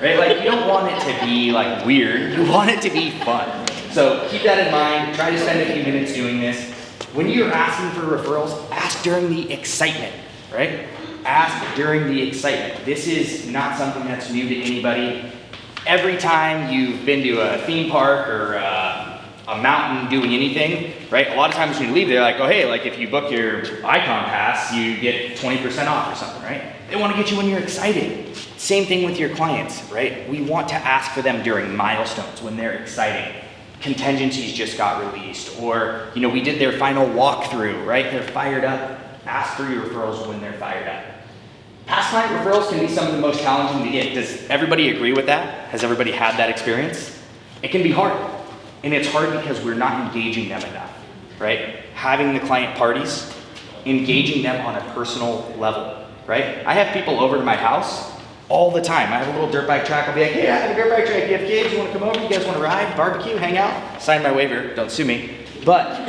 Right? Like, you don't want it to be like weird. You want it to be fun. So keep that in mind. Try to spend a few minutes doing this. When you're asking for referrals, ask during the excitement, right? Ask during the excitement. This is not something that's new to anybody. Every time you've been to a theme park or a mountain doing anything, right? A lot of times when you leave, they're like, oh, hey, like if you book your Icon Pass, you get 20% off or something, right? They want to get you when you're excited. Same thing with your clients, right? We want to ask for them during milestones when they're exciting. Contingencies just got released, or we did their final walkthrough, right? They're fired up. Ask for your referrals when they're fired up. Past client referrals can be some of the most challenging to get. Does everybody agree with that? Has everybody had that experience? It can be hard, and it's hard because we're not engaging them enough, right? Having the client parties, engaging them on a personal level, right? I have people over to my house all the time. I have a little dirt bike track. I'll be like, hey, I have a dirt bike track. You have kids? You want to come over? You guys want to ride, barbecue, hang out? Sign my waiver. Don't sue me. But,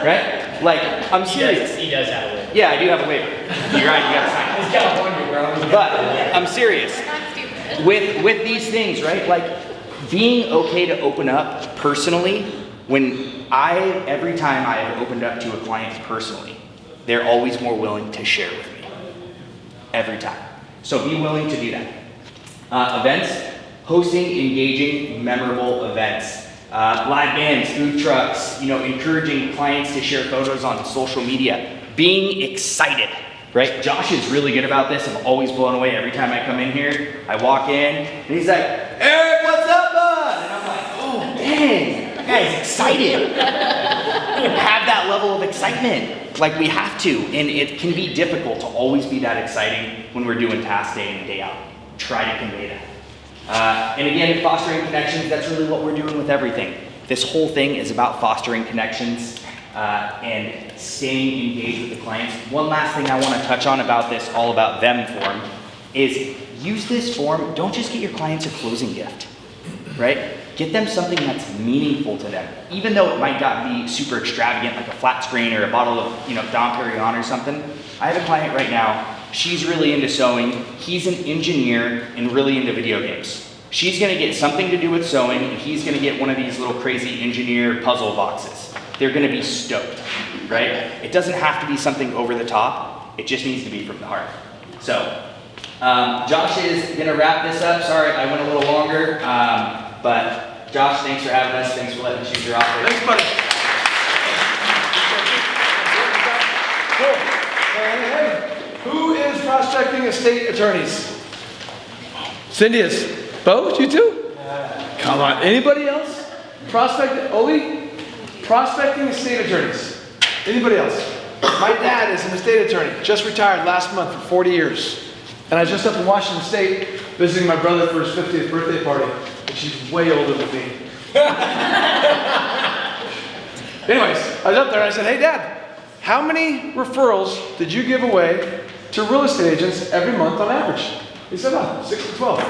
right? Like, I'm serious. He does have a waiver. Yeah, I do have a waiver. You're right. You got to sign it. It's California, bro. But I'm serious. Not stupid. With these things, right? Like, being okay to open up personally. Every time I have opened up to a client personally, they're always more willing to share with me. Every time. So be willing to do that. Events, hosting, engaging, memorable events. Live bands, food trucks, encouraging clients to share photos on social media. Being excited, right? Josh is really good about this. I'm always blown away every time I come in here. I walk in, and he's like, Eric, what's up, bud? And I'm like, oh, dang, that guy's excited. Have that level of excitement. Like, we have to, and it can be difficult to always be that exciting when we're doing tasks day in and day out. Try to convey that. And again, fostering connections, that's really what we're doing with everything. This whole thing is about fostering connections and staying engaged with the clients. One last thing I want to touch on about this all about them form is use this form. Don't just get your clients a closing gift, right? Get them something that's meaningful to them, even though it might not be super extravagant, like a flat screen or a bottle of, Dom Perignon or something. I have a client right now. She's really into sewing. He's an engineer and really into video games. She's gonna get something to do with sewing, and he's gonna get one of these little crazy engineer puzzle boxes. They're gonna be stoked. right? It doesn't have to be something over the top. It just needs to be from the heart. So, Josh is gonna wrap this up. Sorry, I went a little longer, but Josh, thanks for having us. Thanks for letting us use your office. Thanks, buddy. Cool. Hey, who is prospecting estate attorneys? Cindy is. Bo, you too? Come on. Anybody else? Oli? Prospecting estate attorneys. Anybody else? My dad is an estate attorney. Just retired last month for 40 years. And I was just up in Washington State visiting my brother for his 50th birthday party. And she's way older than me. Anyways, I was up there and I said, hey Dad, how many referrals did you give away to real estate agents every month on average? He said, 6 to 12.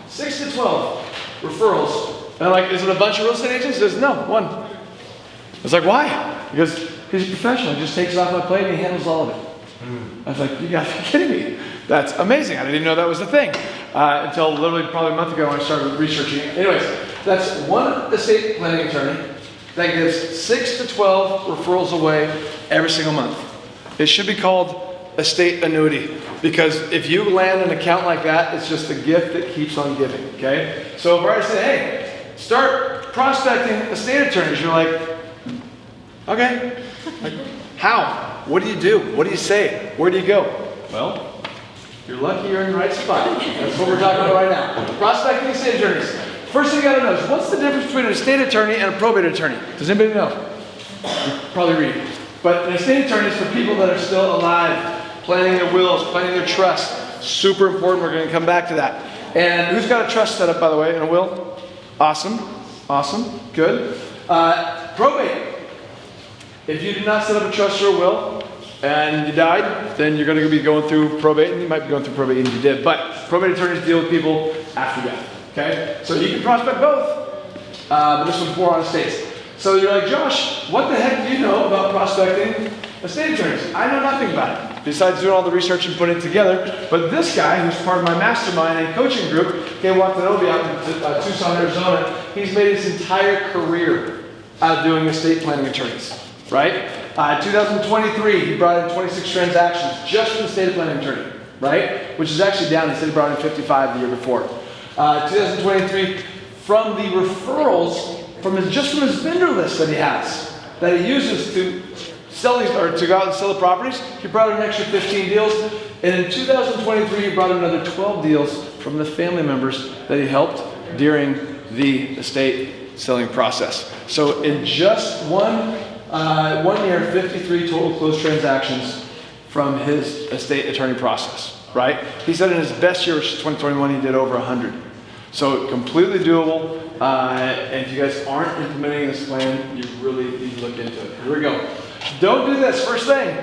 6 to 12 referrals. And I'm like, is it a bunch of real estate agents? He says, no, one. I was like, why? Because he's a professional. He just takes it off my plate and he handles all of it. I was like, you gotta be kidding me. That's amazing. I didn't even know that was a thing until literally probably a month ago when I started researching it. Anyways, that's one estate planning attorney that gives 6 to 12 referrals away every single month. It should be called estate annuity because if you land an account like that, it's just a gift that keeps on giving, okay? So if I say, hey, start prospecting estate attorneys, you're like, okay, like, how? What do you do? What do you say? Where do you go? Well, you're lucky you're in the right spot. That's what we're talking about right now. Prospecting estate attorneys. First thing you gotta know is what's the difference between an estate attorney and a probate attorney? Does anybody know? You probably read. But an estate attorney is for people that are still alive, planning their wills, planning their trust. Super important. We're gonna come back to that. And who's got a trust set up, by the way, in a will? Awesome. Awesome. Good. Probate. If you did not set up a trust or a will and you died, then you're going to be going through probate, and you might be going through probate and you did. But probate attorneys deal with people after death. Okay? So you can prospect both, but this one's more on estates. So you're like, Josh, what the heck do you know about prospecting estate attorneys? I know nothing about it, besides doing all the research and putting it together. But this guy, who's part of my mastermind and coaching group, came Watanabe out in Tucson, Arizona. He's made his entire career out of doing estate planning attorneys. Right? 2023, he brought in 26 transactions just from the estate planning attorney, right? Which is actually down. He said he brought in 55 the year before. 2023, from the referrals from his vendor list that he has, that he uses to sell these or to go out and sell the properties, he brought in an extra 15 deals. And in 2023, he brought in another 12 deals from the family members that he helped during the estate selling process. So in just one year, 53 total closed transactions from his estate attorney process, right? He said in his best year, which is 2021, he did over 100. So completely doable. And if you guys aren't implementing this plan, you really need to look into it. Here we go. Don't do this. First thing,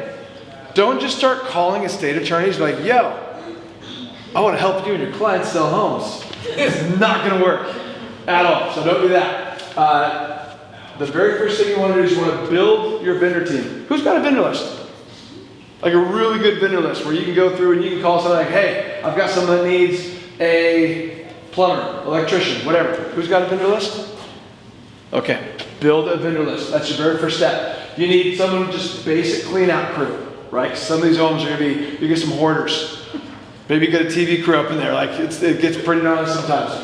don't just start calling estate attorneys like, yo, I want to help you and your clients sell homes. It's not going to work at all. So don't do that. The very first thing you want to do is you want to build your vendor team. Who's got a vendor list? Like a really good vendor list where you can go through and you can call someone like, hey, I've got someone that needs a plumber, electrician, whatever. Who's got a vendor list? Okay, build a vendor list. That's your very first step. You need someone just basic clean out crew, right? Some of these homes are going to be, you get some hoarders. Maybe get a TV crew up in there. Like it gets pretty gnarly sometimes.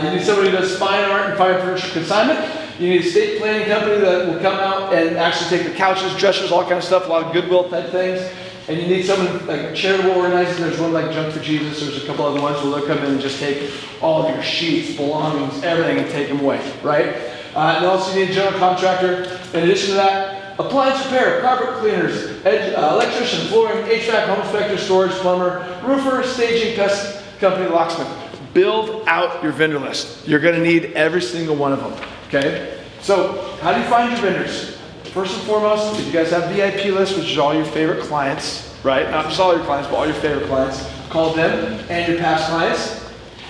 You need somebody who does fine art and fine furniture consignment. You need a estate planning company that will come out and actually take the couches, dressers, all kind of stuff, a lot of Goodwill type things. And you need someone like a charitable organizer. There's one like Junk for Jesus. There's a couple other ones where they'll come in and just take all of your sheets, belongings, everything and take them away, right? And also you need a general contractor. In addition to that, appliance repair, carpet cleaners, electrician, flooring, HVAC, home inspector, storage, plumber, roofer, staging, pest company, locksmith. Build out your vendor list. You're going to need every single one of them. Okay, so how do you find your vendors? First and foremost, if you guys have VIP lists, which is all your favorite clients, right? Not just all your clients, but all your favorite clients. Call them and your past clients.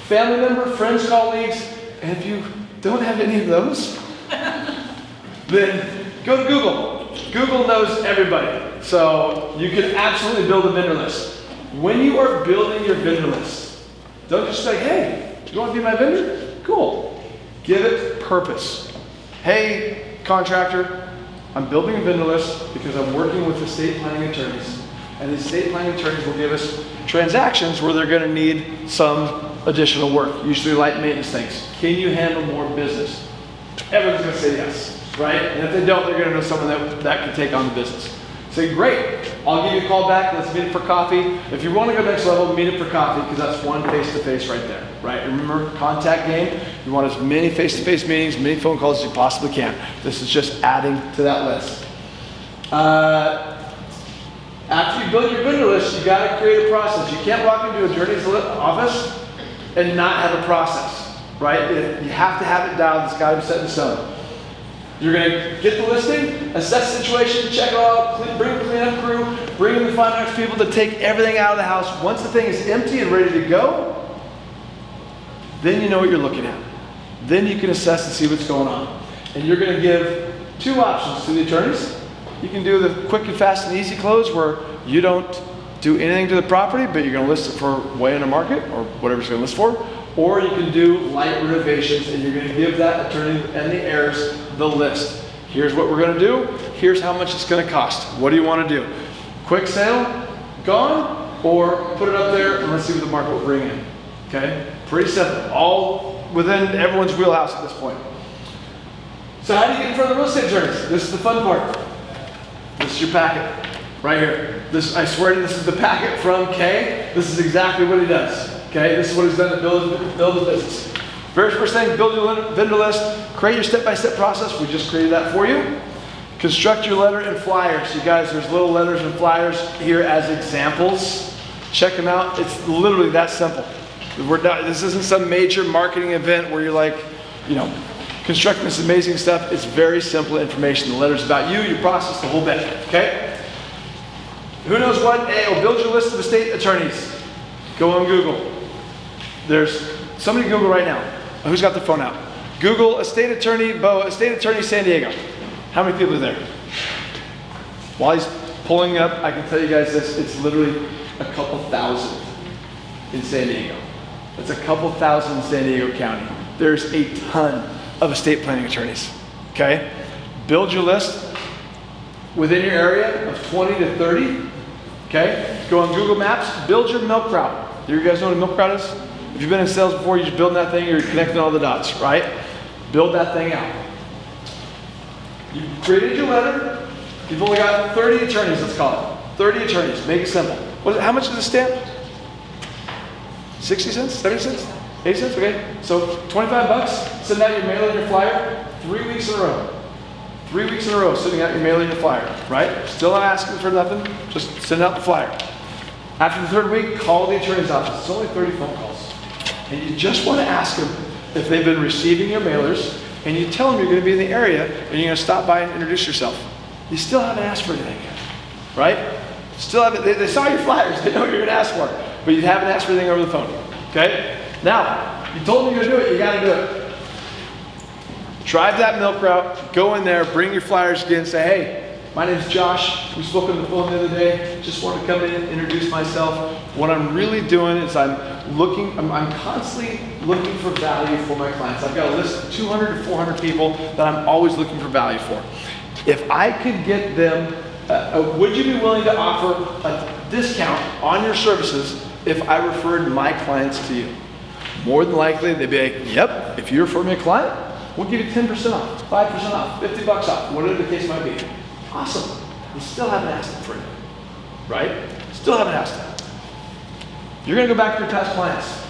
Family member, friends, colleagues. And if you don't have any of those, then go to Google. Google knows everybody. So you can absolutely build a vendor list. When you are building your vendor list, don't just say, hey, you want to be my vendor? Cool. Give it purpose. Hey, contractor, I'm building a vendor list because I'm working with estate planning attorneys. And the estate planning attorneys will give us transactions where they're going to need some additional work, usually light maintenance things. Can you handle more business? Everyone's going to say yes, right? And if they don't, they're going to know someone that can take on the business. Say, great, I'll give you a call back, let's meet up for coffee. If you want to go next level, meet up for coffee, because that's one face-to-face right there, right? Remember, contact game, you want as many face-to-face meetings, many phone calls as you possibly can. This is just adding to that list. After you build your vendor list, you got to create a process. You can't walk into a attorney's office and not have a process, right? You have to have it down, it's got to be set in stone. You're going to get the listing, assess the situation, check it out, bring the cleanup crew, bring in the fine arts people to take everything out of the house. Once the thing is empty and ready to go, then you know what you're looking at. Then you can assess and see what's going on. And you're going to give two options to the attorneys. You can do the quick and fast and easy close where you don't do anything to the property, but you're going to list it for way in the market or whatever it's going to list for. Or you can do light renovations and you're going to give that attorney and the heirs the list. Here's what we're going to do. Here's how much it's going to cost. What do you want to do? Quick sale, gone, or put it up there and let's see what the market will bring in. Okay? Pretty simple. All within everyone's wheelhouse at this point. So how do you get in front of the real estate attorneys? This is the fun part. This is your packet right here. This, I swear to you, this is the packet from Kay. This is exactly what he does. Okay, this is what he's done to build a business. Very first thing, build your vendor list, create your step-by-step process. We just created that for you. Construct your letter and flyers. You guys, there's little letters and flyers here as examples. Check them out. It's literally that simple. This isn't some major marketing event where you're like, you know, constructing this amazing stuff. It's very simple information. The letter's about you, your process, the whole bit. Okay? Who knows what? Hey, build your list of estate attorneys. Go on Google. There's somebody Google right now. Who's got their phone out? Google estate attorney San Diego. How many people are there? While he's pulling up, I can tell you guys this. It's literally a couple thousand in San Diego. It's a couple thousand in San Diego County. There's a ton of estate planning attorneys. Okay? Build your list within your area of 20 to 30. Okay? Go on Google Maps. Build your milk route. Do you guys know what a milk route is? If you've been in sales before, you're just building that thing, you're connecting all the dots, right? Build that thing out. You created your letter. You've only got 30 attorneys, let's call it. 30 attorneys, make it simple. How much is the stamp? 60 cents? 70 cents? 80 cents? Okay. So 25 bucks, send out your mailer and your flyer 3 weeks in a row. 3 weeks in a row, sending out your mailer and your flyer, right? Still not asking for nothing, just send out the flyer. After the third week, call the attorney's office. It's only 30 phone calls. And you just want to ask them if they've been receiving your mailers, and you tell them you're going to be in the area, and you're going to stop by and introduce yourself. You still haven't asked for anything yet, right? Still haven't, they saw your flyers, they know what you're going to ask for, but you haven't asked for anything over the phone, okay? Now, you told them you're going to do it, you got to do it. Drive that milk route, go in there, bring your flyers again, say, hey, my name's Josh. We spoke on the phone the other day. Just wanted to come in and introduce myself. What I'm really doing is I'm constantly looking for value for my clients. I've got a list of 200 to 400 people that I'm always looking for value for. If I could get them, would you be willing to offer a discount on your services if I referred my clients to you? More than likely, they'd be like, yep, if you refer me a client, we'll give you 10% off, 5% off, 50 bucks off, whatever the case might be. Awesome. You still haven't asked them for it, right? Still haven't asked them. You're going to go back to your past clients,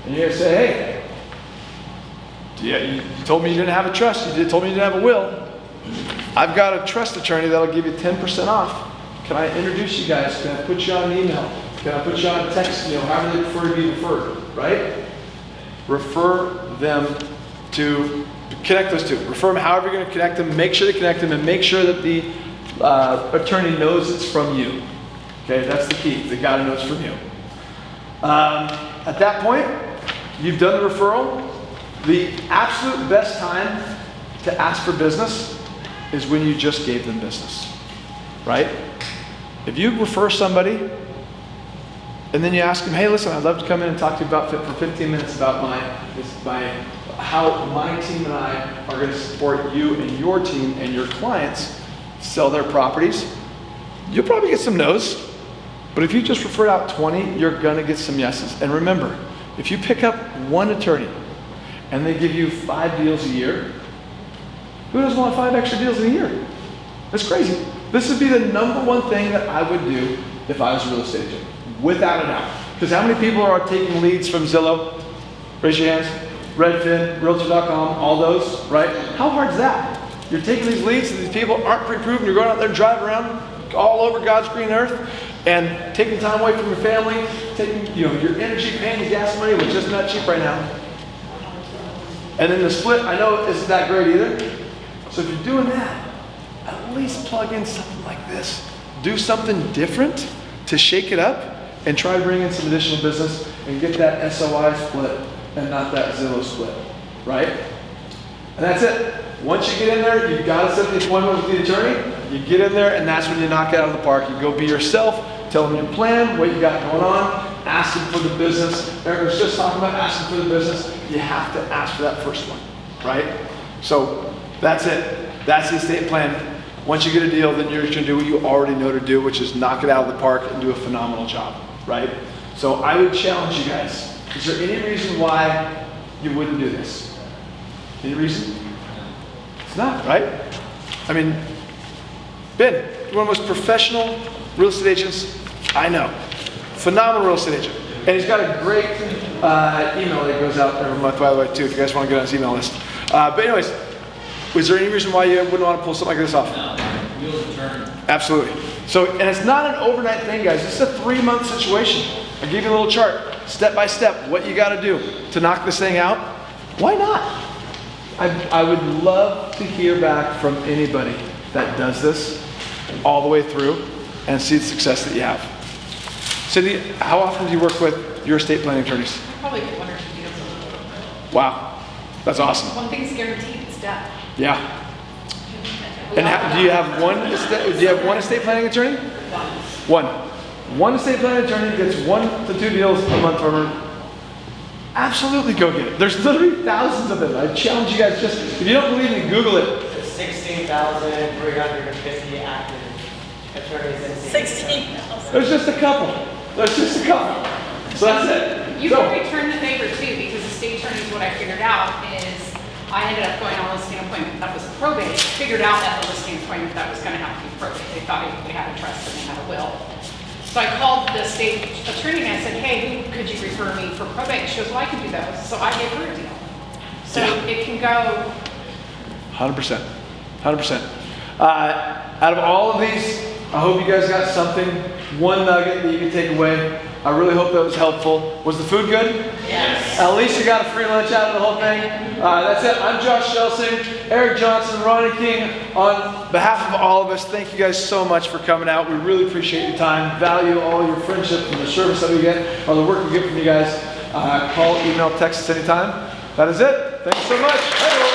and you're going to say, hey, you told me you didn't have a trust. You told me you didn't have a will. I've got a trust attorney that'll give you 10% off. Can I introduce you guys? Can I put you on an email? Can I put you on a text? You know, however they prefer to be referred, right? Refer them to connect those two. Refer them however you're going to connect them. Make sure to connect them and make sure that the attorney knows it's from you. Okay, that's the key. They got to know it's from you. At that point, you've done the referral. The absolute best time to ask for business is when you just gave them business, right? If you refer somebody and then you ask them, hey, listen, I'd love to come in and talk to you about for 15 minutes about how my team and I are going to support you and your team and your clients. sell their properties, you'll probably get some no's. But if you just refer out 20, you're gonna get some yeses. And remember, if you pick up one attorney and they give you 5 deals a year, who doesn't want 5 extra deals in a year? That's crazy. This would be the #1 thing that I would do if I was a real estate agent, without a doubt. Because how many people are taking leads from Zillow? Raise your hands. Redfin, Realtor.com, all those, right? How hard is that? You're taking these leads and these people aren't pre-proven. You're going out there and driving around all over God's green earth and taking time away from your family, taking your energy, paying the gas money, which isn't that cheap right now. And then the split, I know isn't that great either. So if you're doing that, at least plug in something like this. Do something different to shake it up and try to bring in some additional business and get that SOI split and not that Zillow split, right? And that's it. Once you get in there, you've got to set the appointment with the attorney. You get in there and that's when you knock it out of the park. You go be yourself, tell them your plan, what you got going on, ask them for the business. Eric was just talking about asking for the business. You have to ask for that first one, right? So that's it. That's the estate plan. Once you get a deal, then you're going to do what you already know to do, which is knock it out of the park and do a phenomenal job, right? So I would challenge you guys. Is there any reason why you wouldn't do this? Any reason? It's not, right? I mean, Ben, you're one of the most professional real estate agents I know. Phenomenal real estate agent. And he's got a great email that goes out every month, by the way, too, if you guys want to get on his email list. But anyways, was there any reason why you wouldn't want to pull something like this off? No, wheels will turn. Absolutely. So, and it's not an overnight thing, guys. This is a 3-month situation. I'll give you a little chart, step by step, what you got to do to knock this thing out. Why not? I would love to hear back from anybody that does this all the way through and see the success that you have. Cindy, how often do you work with your estate planning attorneys? Probably 1 or 2 deals a month. Wow, that's awesome. One thing's guaranteed, it's done. Yeah. And do you have one? Do you have one estate planning attorney? One estate planning attorney gets 1 to 2 deals a month from her. Absolutely, go get it. There's literally thousands of them. I challenge you guys. Just if you don't believe me, Google it. 16,350 active attorneys in 16,000. There's just a couple. So that's it. You So- can return the favor too, because the state attorneys, what I figured out is, I ended up going on a listing appointment that was probate, figured out at the listing appointment that was gonna have to be probate. They thought we had a trust and they had a will. So I called the state attorney and I said, hey, who could you refer me for probate? She goes, well, I can do those. So I gave her a deal. So it can go. 100%. 100%. Out of all of these, I hope you guys got something, one nugget that you can take away. I really hope that was helpful. Was the food good? Yes. At least you got a free lunch out of the whole thing. That's it. I'm Josh Jelsing, Eric Johnson, Ronnie King. On behalf of all of us, thank you guys so much for coming out. We really appreciate your time, value all your friendship and the service that we get, or the work we get from you guys. Call, email, text us anytime. That is it. Thanks so much. Bye.